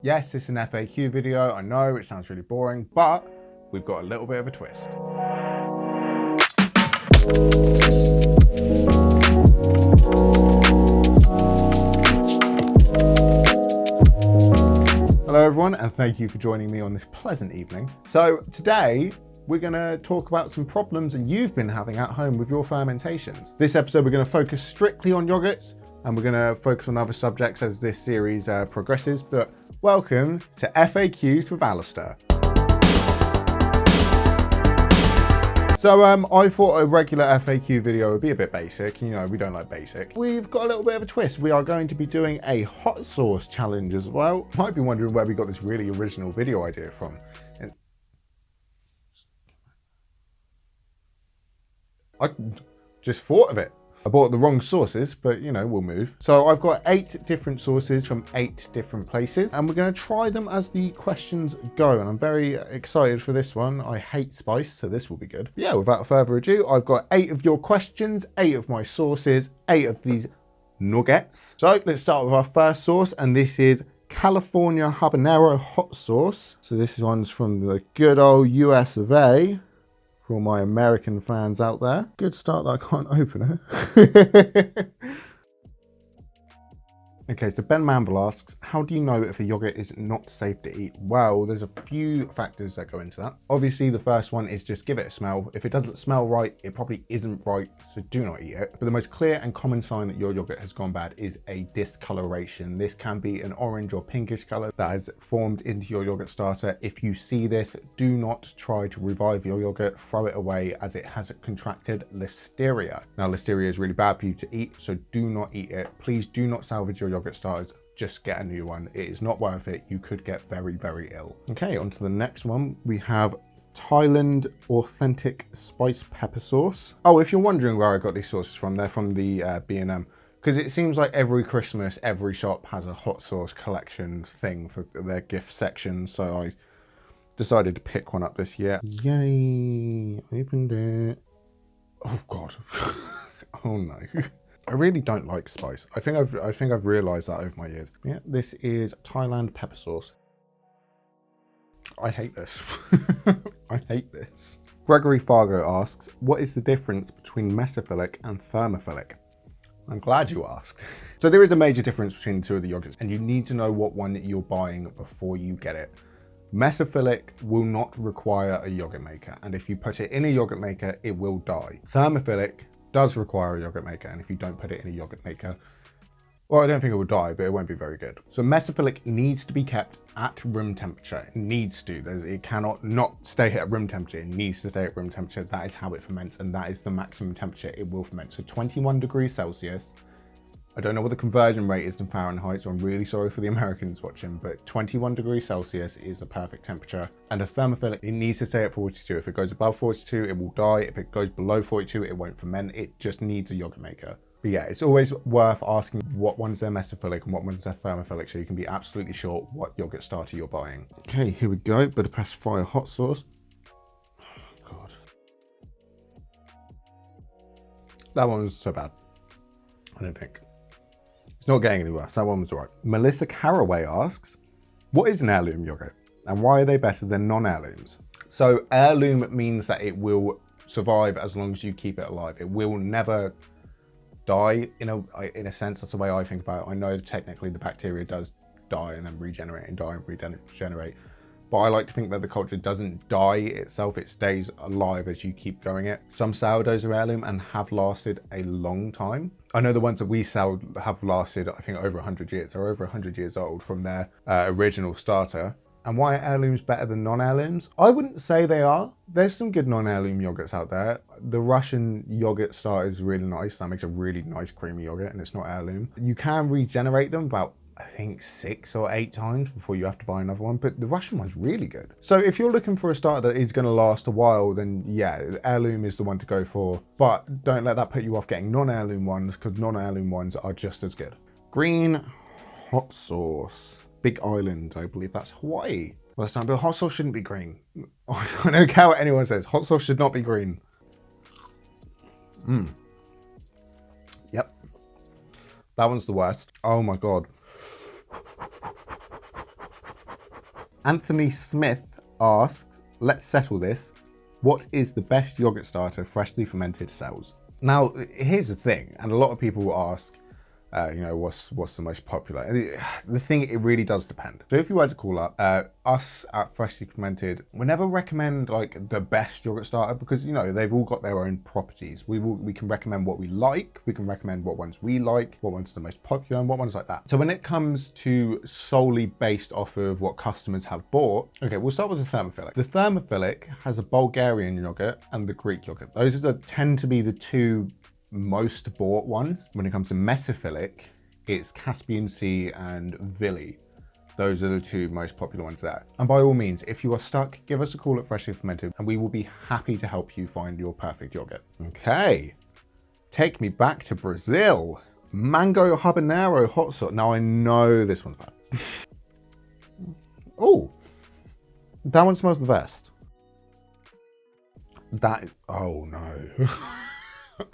Yes, it's an FAQ video. I know it sounds really boring, but we've got a little bit of a twist. Hello everyone, and thank you for joining me on this pleasant evening. So today, we're going to talk about some problems that you've been having at home with your fermentations. This episode, we're going to focus strictly on yogurts, and we're going to focus on other subjects as this series progresses, but welcome to FAQs with Alistair. So I thought a regular FAQ video would be a bit basic. You know, we don't like basic. We've got a little bit of a twist. We are going to be doing a hot sauce challenge as well. You might be wondering where we got this really original video idea from. I just thought of it. I bought the wrong sauces, but you know, we'll move. So I've got 8 different sauces from 8 different places, and we're going to try them as the questions go. And I'm very excited for this one. I hate spice, so this will be good. Yeah, without further ado, I've got 8 of your questions, 8 of my sauces, 8 of these nuggets. So let's start with our first sauce, and this is California Habanero Hot Sauce. So this one's from the good old US of A. For all my American fans out there. Good start that I can't open it. Okay, so Ben Manville asks, how do you know if a yogurt is not safe to eat? Well, there's a few factors that go into that. Obviously, the first one is just give it a smell. If it doesn't smell right, it probably isn't right, so do not eat it. But the most clear and common sign that your yogurt has gone bad is a discoloration. This can be an orange or pinkish color that has formed into your yogurt starter. If you see this, do not try to revive your yogurt. Throw it away as it has contracted listeria. Now, listeria is really bad for you to eat, so do not eat it. Please do not salvage your yogurt starters. Just get a new one. It is not worth it. You could get very, very ill. Okay, on to the next one. We have Thailand Authentic Spice Pepper Sauce. Oh, if you're wondering where I got these sauces from, they're from the B&M. Because it seems like every Christmas, every shop has a hot sauce collection thing for their gift section. So I decided to pick one up this year. Yay! Opened it. Oh God. Oh no. I really don't like spice. I think I've realised that over my years. Yeah, this is Thailand pepper sauce. I hate this. I hate this. Gregory Fargo asks, what is the difference between mesophilic and thermophilic? I'm glad you asked. So there is a major difference between the two of the yogurts, and you need to know what one that you're buying before you get it. Mesophilic will not require a yogurt maker, and if you put it in a yogurt maker, it will die. Thermophilic does require a yogurt maker, and if you don't put it in a yogurt maker, well, I don't think it will die, but it won't be very good. So mesophilic needs to be kept at room temperature. It needs to. It cannot not stay at room temperature. It needs to stay at room temperature. That is how it ferments, and that is the maximum temperature it will ferment. So 21 degrees Celsius. I don't know what the conversion rate is in Fahrenheit, so I'm really sorry for the Americans watching, but 21 degrees Celsius is the perfect temperature. And a thermophilic, it needs to stay at 42. If it goes above 42, it will die. If it goes below 42, it won't ferment. It just needs a yogurt maker. But yeah, it's always worth asking what one's their mesophilic and what one's their thermophilic, so you can be absolutely sure what yogurt starter you're buying. Okay, here we go. Budapest Fire hot sauce. Oh, God. That one was so bad. I don't think. It's not getting any worse. That one was all right. Melissa Carraway asks, what is an heirloom yogurt and why are they better than non-heirlooms? So heirloom means that it will survive as long as you keep it alive. It will never die in a sense. That's the way I think about it. I know technically the bacteria does die and then regenerate and die and regenerate. But I like to think that the culture doesn't die itself, it stays alive as you keep going it. Some sourdoughs are heirloom and have lasted a long time. I know the ones that we sell have lasted, I think, over 100 years. They're over 100 years old from their original starter. And why are heirlooms better than non-heirlooms? I wouldn't say they are. There's some good non-heirloom yogurts out there. The Russian yogurt starter is really nice. That makes a really nice creamy yogurt and it's not heirloom. You can regenerate them about, I think, 6 or 8 times before you have to buy another one, but the Russian one's really good. So if you're looking for a starter that is going to last a while, then yeah, heirloom is the one to go for, but don't let that put you off getting non-heirloom ones, because non-heirloom ones are just as good. Green hot sauce. Big Island, I believe that's Hawaii. Well, that's not, but hot sauce shouldn't be green. I don't care what anyone says, hot sauce should not be green. Yep. That one's the worst. Oh my God. Anthony Smith asks, let's settle this. What is the best yogurt starter freshly fermented sells? Now, here's the thing, and a lot of people will ask, what's the most popular? And the thing, it really does depend. So if you were to call up us at Freshly Fermented, we never recommend like the best yogurt starter because they've all got their own properties. We can recommend what we like, we can recommend what ones we like, what ones are the most popular, and what ones like that. So when it comes to solely based off of what customers have bought, okay, we'll start with the thermophilic. The thermophilic has a Bulgarian yogurt and the Greek yogurt. Those tend to be the two most bought ones. When it comes to mesophilic, it's Caspian Sea and Vili. Those are the two most popular ones there. And by all means, if you are stuck, give us a call at Freshly Fermented and we will be happy to help you find your perfect yogurt. Okay, take me back to Brazil. Mango habanero hot sauce. Now I know this one's bad. Oh, that one smells the best. Oh no.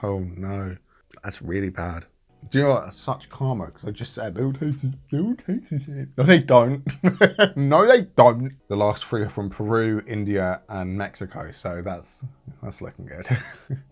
Oh no, that's really bad. Do you know what? That's such karma, because I just said they will taste it. No, they don't. No, they don't. The last three are from Peru, India, and Mexico, so that's looking good.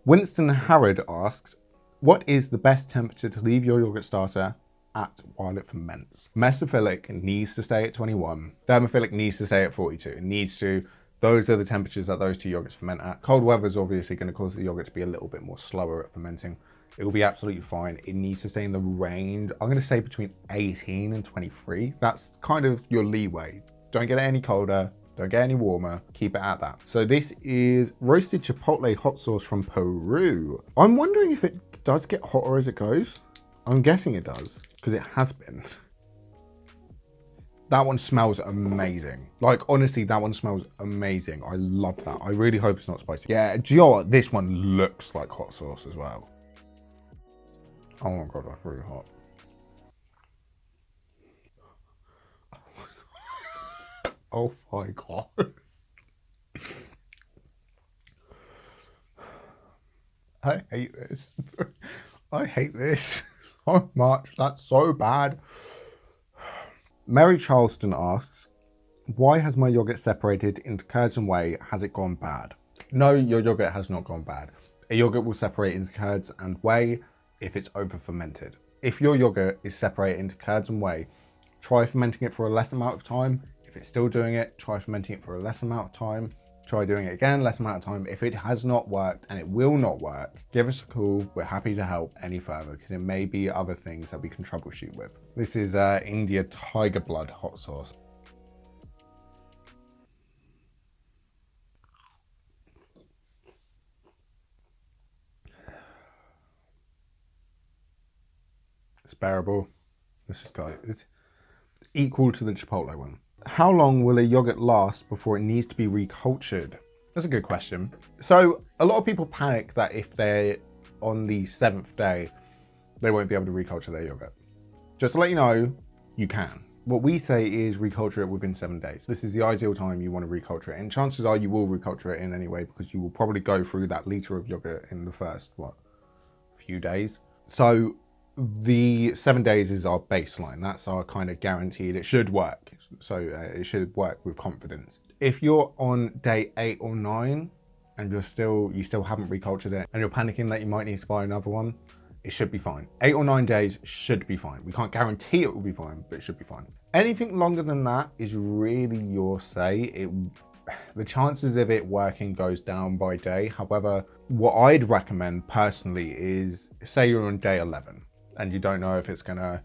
Winston Harrod asks, what is the best temperature to leave your yogurt starter at while it ferments? Mesophilic needs to stay at 21. Thermophilic needs to stay at 42. It needs to. Those are the temperatures that those two yogurts ferment at. Cold weather is obviously going to cause the yogurt to be a little bit more slower at fermenting. It will be absolutely fine. It needs to stay in the range, I'm going to say between 18 and 23. That's kind of your leeway. Don't get it any colder, don't get any warmer, keep it at that. So this is roasted chipotle hot sauce from Peru. I'm wondering if it does get hotter as it goes. I'm guessing it does, because it has been. That one smells amazing. Like, honestly, that one smells amazing. I love that. I really hope it's not spicy. Yeah, do you know what? This one looks like hot sauce as well. Oh my God, that's really hot. Oh my God. I hate this. I hate this so much. That's so bad. Mary Charleston asks, why has my yogurt separated into curds and whey? Has it gone bad? No, your yogurt has not gone bad. A yogurt will separate into curds and whey if it's over fermented. If your yogurt is separated into curds and whey, try fermenting it for a less amount of time. If it's still doing it, try fermenting it for a less amount of time. Try doing it again, less amount of time. If it has not worked and it will not work, give us a call. We're happy to help any further because it may be other things that we can troubleshoot with. This is India Tiger Blood hot sauce. It's bearable. It's equal to the Chipotle one. How long will a yogurt last before it needs to be recultured? That's a good question. So a lot of people panic that if they're on the 7th day, they won't be able to reculture their yogurt. Just to let you know, you can. What we say is reculture it within 7 days. This is the ideal time you want to reculture it. And chances are you will reculture it in anyway, because you will probably go through that litre of yogurt in the first, few days. So the 7 days is our baseline. That's our kind of guaranteed. It should work. So it should work with confidence. If you're on day 8 or 9 and you still haven't recultured it and you're panicking that you might need to buy another one, it should be fine. 8 or 9 days should be fine. We can't guarantee it will be fine, but it should be fine. Anything longer than that is really your say. The chances of it working goes down by day. However, what I'd recommend personally is, say you're on day 11 and you don't know if it's gonna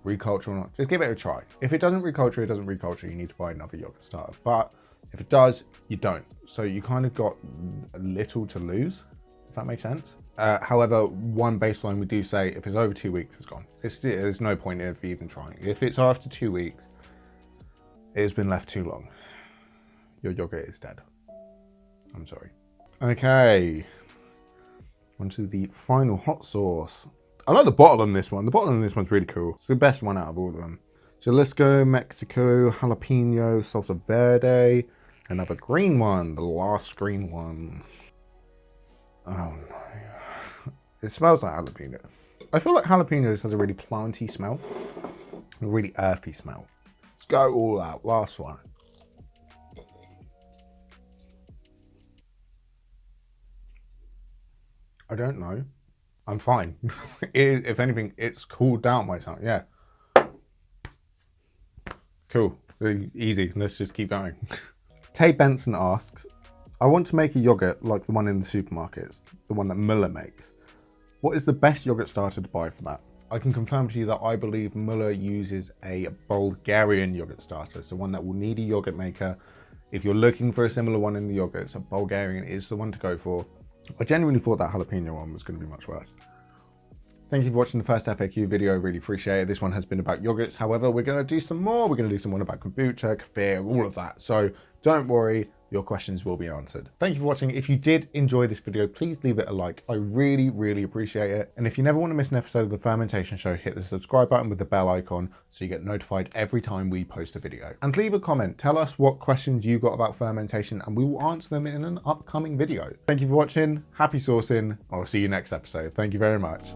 reculture or not, just give it a try. If it doesn't reculture, it doesn't reculture, you need to buy another yogurt starter. But if it does, you don't. So you kind of got a little to lose, if that makes sense. However, one baseline we do say, if it's over 2 weeks, it's gone. There's no point in even trying. If it's after 2 weeks, it's been left too long. Your yogurt is dead. I'm sorry. Okay, on to the final hot sauce. I like the bottle on this one. The bottle on this one's really cool. It's the best one out of all of them. Jalisco, Mexico, jalapeno, salsa verde, another green one, the last green one. Oh no. It smells like jalapeno. I feel like jalapenos has a really planty smell, a really earthy smell. Let's go all out. Last one. I don't know. I'm fine. If anything, it's cooled down my tongue. Yeah. Cool. Easy. Let's just keep going. Tay Benson asks, I want to make a yogurt like the one in the supermarkets, the one that Muller makes. What is the best yogurt starter to buy for that? I can confirm to you that I believe Muller uses a Bulgarian yogurt starter, so one that will need a yogurt maker. If you're looking for a similar one in the yogurts, a Bulgarian is the one to go for. I genuinely thought that jalapeno one was going to be much worse. Thank you for watching the first FAQ video, really appreciate it. This one has been about yogurts. However, we're going to do some more. We're going to do some one about kombucha, kefir, all of that. So don't worry, your questions will be answered. Thank you for watching. If you did enjoy this video, please leave it a like. I really, really appreciate it. And if you never want to miss an episode of the Fermentation Show, hit the subscribe button with the bell icon so you get notified every time we post a video. And leave a comment. Tell us what questions you got about fermentation and we will answer them in an upcoming video. Thank you for watching. Happy sourcing. I'll see you next episode. Thank you very much.